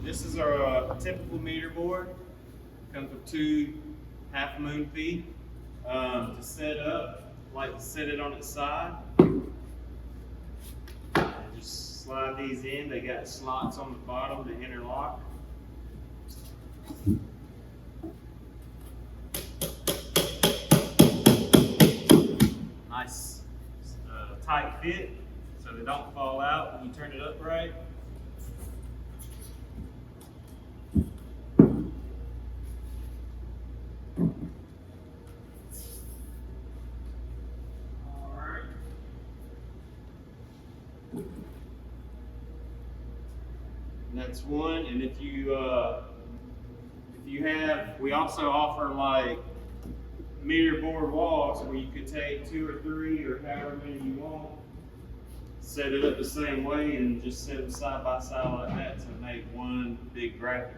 This is our typical meter board. Comes with two half-moon feet. To set up, like to set it on its side. And just slide these in. They got slots on the bottom to interlock. Nice tight fit so they don't fall out when you turn it upright. Alright. That's one, and if you have, we also offer like meter board walls where you could take 2 or 3 or however many you want, set it up the same way and just set them side by side like that to make one big graphic.